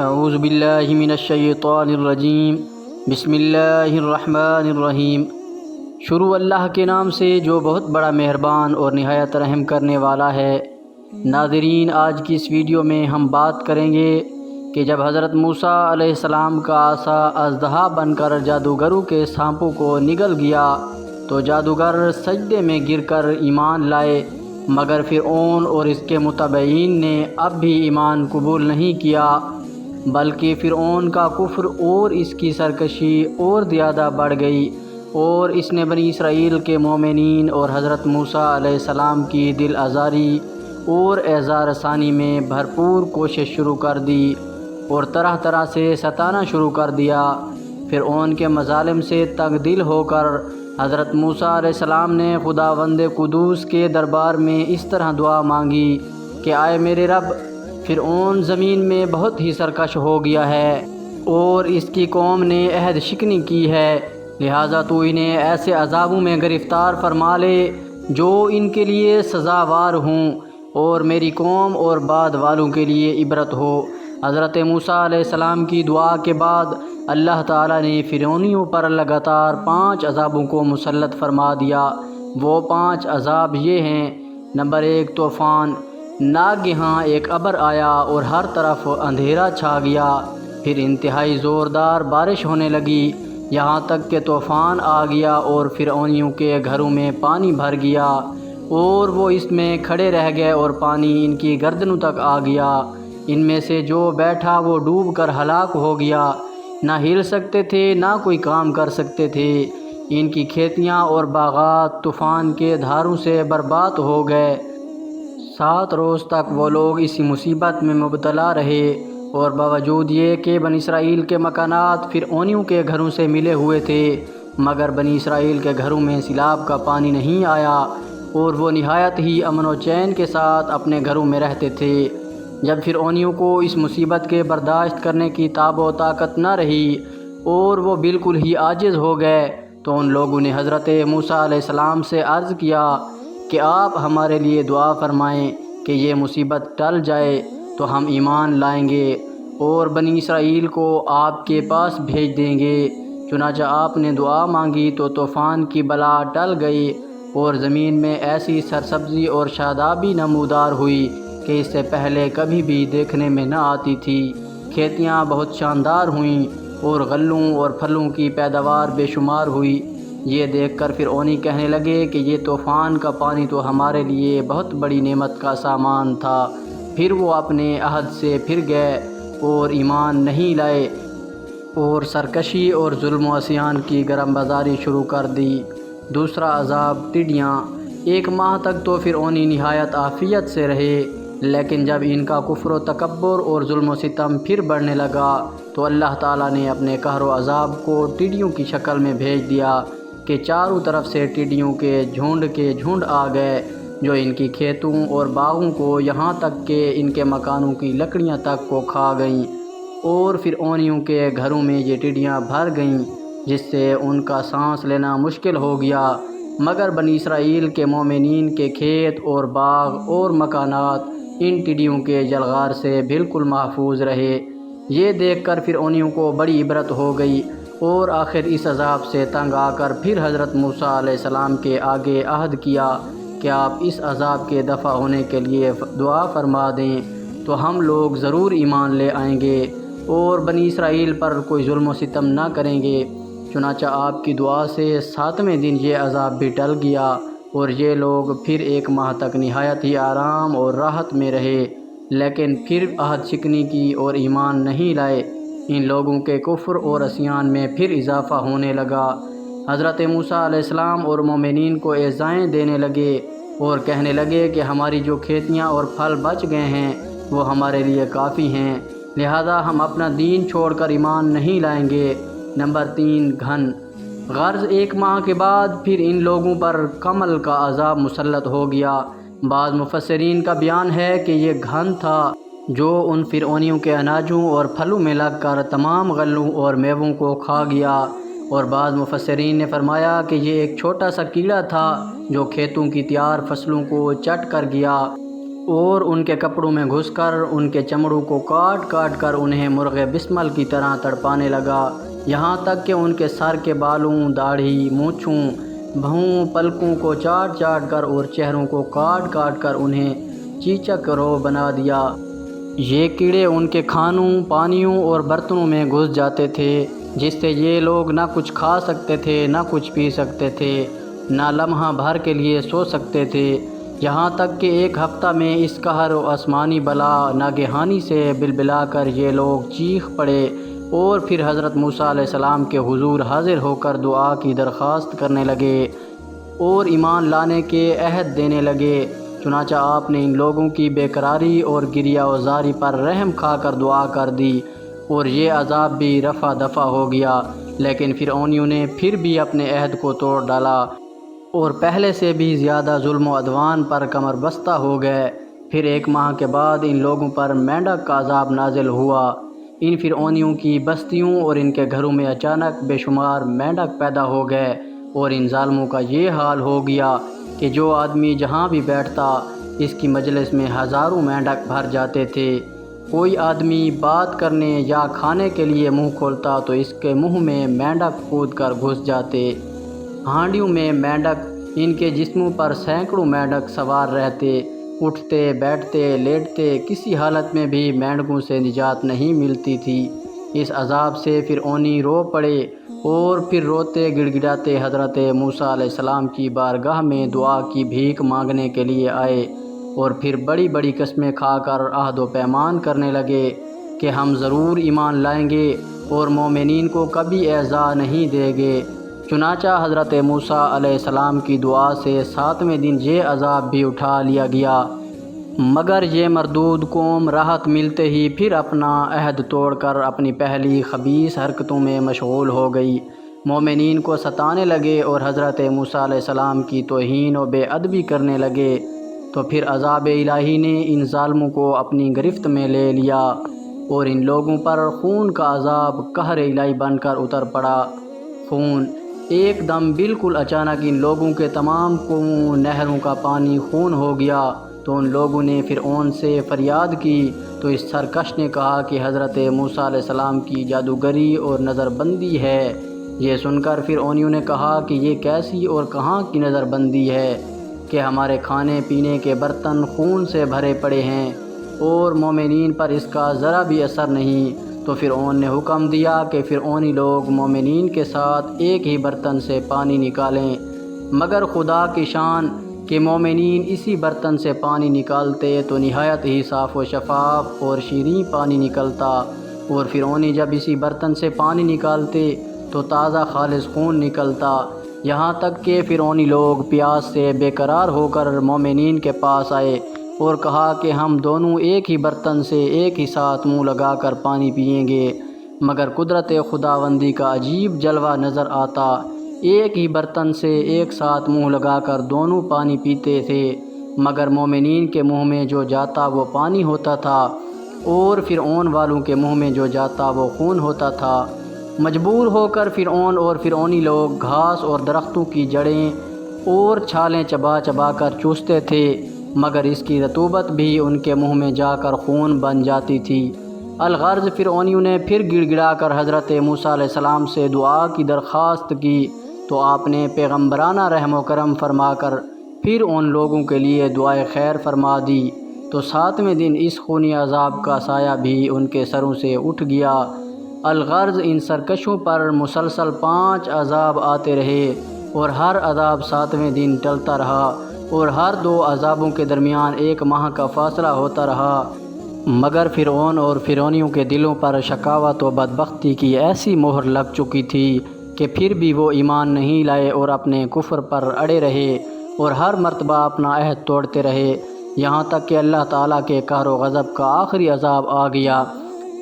اعوذ باللہ من الشیطان الرجیم بسم اللہ الرحمن الرحیم۔ شروع اللہ کے نام سے جو بہت بڑا مہربان اور نہایت رحم کرنے والا ہے۔ ناظرین، آج کی اس ویڈیو میں ہم بات کریں گے کہ جب حضرت موسیٰ علیہ السلام کا عصا اژدہا بن کر جادوگروں کے سانپوں کو نگل گیا تو جادوگر سجدے میں گر کر ایمان لائے، مگر فرعون اور اس کے متبعین نے اب بھی ایمان قبول نہیں کیا، بلکہ فرعون کا کفر اور اس کی سرکشی اور زیادہ بڑھ گئی، اور اس نے بنی اسرائیل کے مومنین اور حضرت موسیٰ علیہ السلام کی دل آزاری اور اعزار ثانی میں بھرپور کوشش شروع کر دی اور طرح طرح سے ستانا شروع کر دیا۔ فرعون کے مظالم سے تنگ دل ہو کر حضرت موسیٰ علیہ السلام نے خداوند قدوس کے دربار میں اس طرح دعا مانگی کہ آئے میرے رب، فرعون زمین میں بہت ہی سرکش ہو گیا ہے اور اس کی قوم نے عہد شکنی کی ہے، لہٰذا تو انہیں ایسے عذابوں میں گرفتار فرما لے جو ان کے لیے سزاوار ہوں اور میری قوم اور بعد والوں کے لیے عبرت ہو۔ حضرت موسیٰ علیہ السلام کی دعا کے بعد اللہ تعالیٰ نے فرعونیوں پر لگاتار 5 عذابوں کو مسلط فرما دیا۔ وہ 5 عذاب یہ ہیں: نمبر 1، طوفان۔ ناگہاں ایک ابر آیا اور ہر طرف اندھیرا چھا گیا، پھر انتہائی زوردار بارش ہونے لگی، یہاں تک کہ طوفان آ گیا اور فرعونیوں کے گھروں میں پانی بھر گیا اور وہ اس میں کھڑے رہ گئے اور پانی ان کی گردنوں تک آ گیا۔ ان میں سے جو بیٹھا وہ ڈوب کر ہلاک ہو گیا، نہ ہل سکتے تھے نہ کوئی کام کر سکتے تھے۔ ان کی کھیتیاں اور باغات طوفان کے دھاروں سے برباد ہو گئے۔ 7 روز تک وہ لوگ اسی مصیبت میں مبتلا رہے، اور باوجود یہ کہ بنی اسرائیل کے مکانات فرعونیوں کے گھروں سے ملے ہوئے تھے، مگر بنی اسرائیل کے گھروں میں سیلاب کا پانی نہیں آیا اور وہ نہایت ہی امن و چین کے ساتھ اپنے گھروں میں رہتے تھے۔ جب فرعونیوں کو اس مصیبت کے برداشت کرنے کی تاب و طاقت نہ رہی اور وہ بالکل ہی عاجز ہو گئے تو ان لوگوں نے حضرت موسیٰ علیہ السلام سے عرض کیا کہ آپ ہمارے لیے دعا فرمائیں کہ یہ مصیبت ٹل جائے تو ہم ایمان لائیں گے اور بنی اسرائیل کو آپ کے پاس بھیج دیں گے۔ چنانچہ آپ نے دعا مانگی تو طوفان کی بلا ٹل گئی اور زمین میں ایسی سرسبزی اور شادابی نمودار ہوئی کہ اس سے پہلے کبھی بھی دیکھنے میں نہ آتی تھی۔ کھیتیاں بہت شاندار ہوئیں اور غلوں اور پھلوں کی پیداوار بے شمار ہوئی۔ یہ دیکھ کر فرعونی کہنے لگے کہ یہ طوفان کا پانی تو ہمارے لیے بہت بڑی نعمت کا سامان تھا۔ پھر وہ اپنے عہد سے پھر گئے اور ایمان نہیں لائے اور سرکشی اور ظلم و عصیان کی گرم بازاری شروع کر دی۔ دوسرا عذاب، ٹڈیاں۔ 1 ماہ تک تو فرعونی نہایت عافیت سے رہے، لیکن جب ان کا کفر و تکبر اور ظلم و ستم پھر بڑھنے لگا تو اللہ تعالیٰ نے اپنے قہر و عذاب کو ٹڈیوں کی شکل میں بھیج دیا کہ چاروں طرف سے ٹڈیوں کے جھنڈ آ گئے جو ان کی کھیتوں اور باغوں کو یہاں تک کہ ان کے مکانوں کی لکڑیاں تک کو کھا گئیں، اور فرعونیوں کے گھروں میں یہ ٹڈیاں بھر گئیں جس سے ان کا سانس لینا مشکل ہو گیا، مگر بنی اسرائیل کے مومنین کے کھیت اور باغ اور مکانات ان ٹڈیوں کے جلغار سے بالکل محفوظ رہے۔ یہ دیکھ کر فرعونیوں کو بڑی عبرت ہو گئی اور آخر اس عذاب سے تنگ آ کر پھر حضرت موسیٰ علیہ السلام کے آگے عہد کیا کہ آپ اس عذاب کے دفع ہونے کے لیے دعا فرما دیں تو ہم لوگ ضرور ایمان لے آئیں گے اور بنی اسرائیل پر کوئی ظلم و ستم نہ کریں گے۔ چنانچہ آپ کی دعا سے 7ویں دن یہ عذاب بھی ٹل گیا اور یہ لوگ پھر 1 ماہ تک نہایت ہی آرام اور راحت میں رہے، لیکن پھر عہد شکنی کی اور ایمان نہیں لائے۔ ان لوگوں کے کفر اور عصیان میں پھر اضافہ ہونے لگا۔ حضرت موسیٰ علیہ السلام اور مومنین کو ایذائیں دینے لگے اور کہنے لگے کہ ہماری جو کھیتیاں اور پھل بچ گئے ہیں وہ ہمارے لیے کافی ہیں، لہذا ہم اپنا دین چھوڑ کر ایمان نہیں لائیں گے۔ نمبر 3، گھن۔ غرض 1 ماہ کے بعد پھر ان لوگوں پر کمل کا عذاب مسلط ہو گیا۔ بعض مفسرین کا بیان ہے کہ یہ گھن تھا جو ان فرعونیوں کے اناجوں اور پھلوں میں لگ کر تمام غلوں اور میووں کو کھا گیا، اور بعض مفسرین نے فرمایا کہ یہ ایک چھوٹا سا کیڑا تھا جو کھیتوں کی تیار فصلوں کو چٹ کر گیا اور ان کے کپڑوں میں گھس کر ان کے چمڑوں کو کاٹ کاٹ کر انہیں مرغ بسمل کی طرح تڑپانے لگا، یہاں تک کہ ان کے سر کے بالوں، داڑھی، مونچھوں، بھوؤں، پلکوں کو چاٹ چاٹ کر اور چہروں کو کاٹ کاٹ کر انہیں چیچک رو بنا دیا۔ یہ کیڑے ان کے کھانوں، پانیوں اور برتنوں میں گھس جاتے تھے، جس سے یہ لوگ نہ کچھ کھا سکتے تھے، نہ کچھ پی سکتے تھے، نہ لمحہ بھر کے لیے سو سکتے تھے، یہاں تک کہ ایک ہفتہ میں اس قہر و آسمانی بلا ناگہانی سے بلبلا کر یہ لوگ چیخ پڑے اور پھر حضرت موسیٰ علیہ السلام کے حضور حاضر ہو کر دعا کی درخواست کرنے لگے اور ایمان لانے کے عہد دینے لگے۔ چنانچہ آپ نے ان لوگوں کی بے قراری اور گریہ و زاری پر رحم کھا کر دعا کر دی اور یہ عذاب بھی رفع دفع ہو گیا، لیکن فرعونیوں نے پھر بھی اپنے عہد کو توڑ ڈالا اور پہلے سے بھی زیادہ ظلم و عدوان پر کمر بستہ ہو گئے۔ پھر 1 ماہ کے بعد ان لوگوں پر مینڈک کا عذاب نازل ہوا۔ ان فرعونیوں کی بستیوں اور ان کے گھروں میں اچانک بے شمار مینڈک پیدا ہو گئے اور ان ظالموں کا یہ حال ہو گیا کہ جو آدمی جہاں بھی بیٹھتا اس کی مجلس میں ہزاروں مینڈک بھر جاتے تھے۔ کوئی آدمی بات کرنے یا کھانے کے لیے منہ کھولتا تو اس کے منہ میں مینڈک کود کر گھس جاتے۔ ہانڈیوں میں مینڈک، ان کے جسموں پر سینکڑوں مینڈک سوار رہتے، اٹھتے بیٹھتے لیٹتے، کسی حالت میں بھی مینڈکوں سے نجات نہیں ملتی تھی۔ اس عذاب سے فرعونی رو پڑے اور پھر روتے گڑ گڑاتے حضرت موسیٰ علیہ السلام کی بارگاہ میں دعا کی بھیک مانگنے کے لیے آئے اور پھر بڑی بڑی قسمیں کھا کر عہد و پیمان کرنے لگے کہ ہم ضرور ایمان لائیں گے اور مومنین کو کبھی ایذا نہیں دیں گے۔ چنانچہ حضرت موسیٰ علیہ السلام کی دعا سے 7ویں دن یہ عذاب بھی اٹھا لیا گیا، مگر یہ مردود قوم راحت ملتے ہی پھر اپنا عہد توڑ کر اپنی پہلی خبیث حرکتوں میں مشغول ہو گئی، مومنین کو ستانے لگے اور حضرت موسیٰ علیہ السلام کی توہین و بے ادبی کرنے لگے۔ تو پھر عذاب الہی نے ان ظالموں کو اپنی گرفت میں لے لیا اور ان لوگوں پر خون کا عذاب قہر الہی بن کر اتر پڑا۔ خون ایک دم بالکل اچانک ان لوگوں کے تمام کنوؤں، نہروں کا پانی خون ہو گیا۔ تو ان لوگوں نے فرعون سے فریاد کی تو اس سرکش نے کہا کہ حضرت موسیٰ علیہ السلام کی جادوگری اور نظر بندی ہے۔ یہ سن کر فرعونیوں نے کہا کہ یہ کیسی اور کہاں کی نظر بندی ہے کہ ہمارے کھانے پینے کے برتن خون سے بھرے پڑے ہیں اور مومنین پر اس کا ذرا بھی اثر نہیں۔ تو فرعون نے حکم دیا کہ فرعونی لوگ مومنین کے ساتھ ایک ہی برتن سے پانی نکالیں، مگر خدا کی شان کہ مومنین اسی برتن سے پانی نکالتے تو نہایت ہی صاف و شفاف اور شیریں پانی نکلتا، اور فرعونی جب اسی برتن سے پانی نکالتے تو تازہ خالص خون نکلتا، یہاں تک کہ فرعونی لوگ پیاس سے بے قرار ہو کر مومنین کے پاس آئے اور کہا کہ ہم دونوں ایک ہی برتن سے ایک ہی ساتھ منہ لگا کر پانی پئیں گے، مگر قدرت خداوندی کا عجیب جلوہ نظر آتا۔ ایک ہی برتن سے ایک ساتھ منہ لگا کر دونوں پانی پیتے تھے، مگر مومنین کے منہ میں جو جاتا وہ پانی ہوتا تھا اور فرعون والوں کے منہ میں جو جاتا وہ خون ہوتا تھا۔ مجبور ہو کر فرعون اور فرعونی لوگ گھاس اور درختوں کی جڑیں اور چھالیں چبا چبا کر چوستے تھے، مگر اس کی رطوبت بھی ان کے منہ میں جا کر خون بن جاتی تھی۔ الغرض فرعونیوں نے پھر گڑ گڑا کر حضرت موسیٰ علیہ السلام سے دعا کی درخواست کی تو آپ نے پیغمبرانہ رحم و کرم فرما کر پھر ان لوگوں کے لیے دعائے خیر فرما دی۔ تو 7ویں دن اس خونی عذاب کا سایہ بھی ان کے سروں سے اٹھ گیا۔ الغرض ان سرکشوں پر مسلسل 5 عذاب آتے رہے اور ہر عذاب 7ویں دن ٹلتا رہا اور ہر 2 عذابوں کے درمیان 1 ماہ کا فاصلہ ہوتا رہا، مگر فرعون اور فرعونیوں کے دلوں پر شقاوت و بدبختی کی ایسی مہر لگ چکی تھی کہ پھر بھی وہ ایمان نہیں لائے اور اپنے کفر پر اڑے رہے اور ہر مرتبہ اپنا عہد توڑتے رہے، یہاں تک کہ اللہ تعالیٰ کے قہر و غضب کا آخری عذاب آ گیا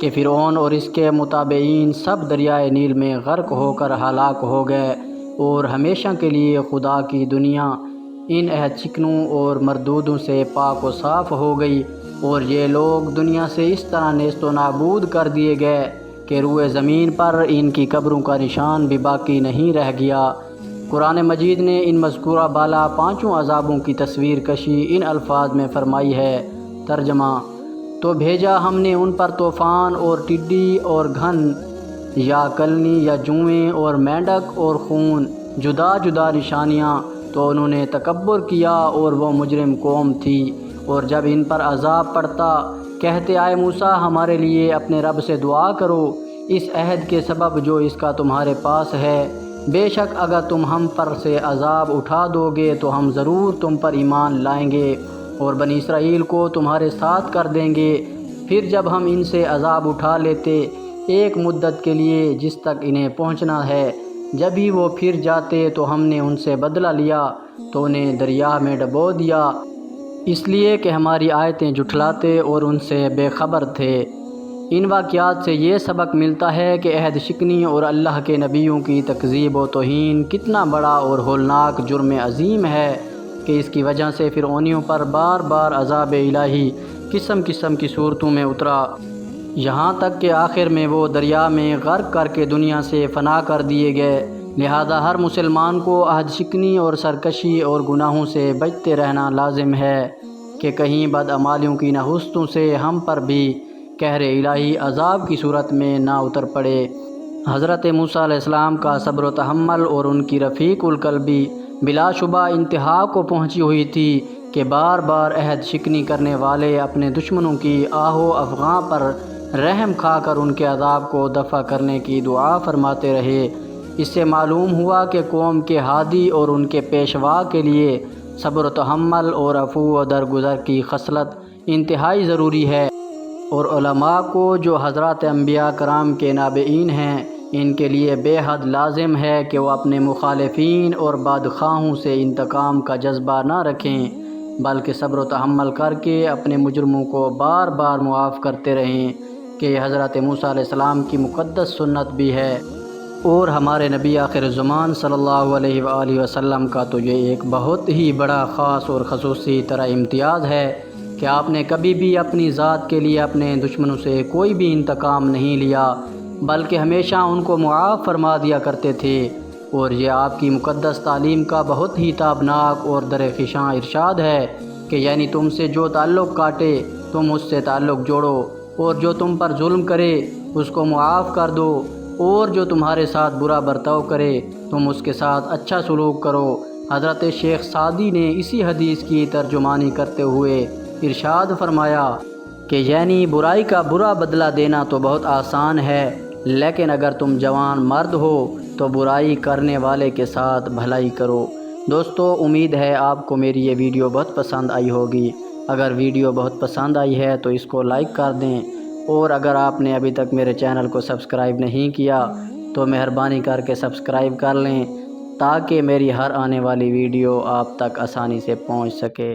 کہ فرعون اور اس کے متابعین سب دریائے نیل میں غرق ہو کر ہلاک ہو گئے اور ہمیشہ کے لیے خدا کی دنیا ان عہد شکنوں اور مردودوں سے پاک و صاف ہو گئی اور یہ لوگ دنیا سے اس طرح نیست و نابود کر دیے گئے کہ روئے زمین پر ان کی قبروں کا نشان بھی باقی نہیں رہ گیا۔ قرآن مجید نے ان مذکورہ بالا 5 عذابوں کی تصویر کشی ان الفاظ میں فرمائی ہے: ترجمہ: تو بھیجا ہم نے ان پر طوفان اور ٹڈی اور گھن یا کلنی یا جوئیں اور مینڈک اور خون، جدا جدا نشانیاں، تو انہوں نے تکبر کیا اور وہ مجرم قوم تھی۔ اور جب ان پر عذاب پڑتا کہتے، آئے موسیٰ ہمارے لیے اپنے رب سے دعا کرو اس عہد کے سبب جو اس کا تمہارے پاس ہے، بے شک اگر تم ہم پر سے عذاب اٹھا دو گے تو ہم ضرور تم پر ایمان لائیں گے اور بنی اسرائیل کو تمہارے ساتھ کر دیں گے۔ پھر جب ہم ان سے عذاب اٹھا لیتے ایک مدت کے لیے جس تک انہیں پہنچنا ہے، جب ہی وہ پھر جاتے تو ہم نے ان سے بدلہ لیا تو انہیں دریا میں ڈبو دیا، اس لیے کہ ہماری آیتیں جھٹلاتے اور ان سے بے خبر تھے۔ ان واقعات سے یہ سبق ملتا ہے کہ عہد شکنی اور اللہ کے نبیوں کی تکذیب و توہین کتنا بڑا اور ہولناک جرم عظیم ہے کہ اس کی وجہ سے فرعونیوں پر بار بار عذاب الہی قسم قسم کی صورتوں میں اترا، یہاں تک کہ آخر میں وہ دریا میں غرق کر کے دنیا سے فنا کر دیے گئے۔ لہذا ہر مسلمان کو عہد شکنی اور سرکشی اور گناہوں سے بچتے رہنا لازم ہے کہ کہیں بدعمالیوں کی نحوستوں سے ہم پر بھی قہر الہی عذاب کی صورت میں نہ اتر پڑے۔ حضرت موسیٰ علیہ السلام کا صبر و تحمل اور ان کی رفیق القلبی بلا شبہ انتہا کو پہنچی ہوئی تھی کہ بار بار عہد شکنی کرنے والے اپنے دشمنوں کی آہ و افغاں پر رحم کھا کر ان کے عذاب کو دفع کرنے کی دعا فرماتے رہے۔ اس سے معلوم ہوا کہ قوم کے ہادی اور ان کے پیشوا کے لیے صبر و تحمل اور عفو و درگزر کی خصلت انتہائی ضروری ہے، اور علماء کو جو حضرات انبیاء کرام کے نابعین ہیں ان کے لیے بے حد لازم ہے کہ وہ اپنے مخالفین اور بدخواہوں سے انتقام کا جذبہ نہ رکھیں، بلکہ صبر و تحمل کر کے اپنے مجرموں کو بار بار معاف کرتے رہیں کہ یہ حضرت موسیٰ علیہ السلام کی مقدس سنت بھی ہے، اور ہمارے نبی آخر الزمان صلی اللہ علیہ وآلہ وسلم کا تو یہ ایک بہت ہی بڑا خاص اور خصوصی طرح امتیاز ہے کہ آپ نے کبھی بھی اپنی ذات کے لیے اپنے دشمنوں سے کوئی بھی انتقام نہیں لیا، بلکہ ہمیشہ ان کو معاف فرما دیا کرتے تھے۔ اور یہ آپ کی مقدس تعلیم کا بہت ہی تابناک اور درخشاں ارشاد ہے کہ یعنی تم سے جو تعلق کاٹے تم اس سے تعلق جوڑو، اور جو تم پر ظلم کرے اس کو معاف کر دو، اور جو تمہارے ساتھ برا برتاؤ کرے تم اس کے ساتھ اچھا سلوک کرو۔ حضرت شیخ سعدی نے اسی حدیث کی ترجمانی کرتے ہوئے ارشاد فرمایا کہ یعنی برائی کا برا بدلہ دینا تو بہت آسان ہے، لیکن اگر تم جوان مرد ہو تو برائی کرنے والے کے ساتھ بھلائی کرو۔ دوستو، امید ہے آپ کو میری یہ ویڈیو بہت پسند آئی ہوگی۔ اگر ویڈیو بہت پسند آئی ہے تو اس کو لائک کر دیں، اور اگر آپ نے ابھی تک میرے چینل کو سبسکرائب نہیں کیا تو مہربانی کر کے سبسکرائب کر لیں تاکہ میری ہر آنے والی ویڈیو آپ تک آسانی سے پہنچ سکے۔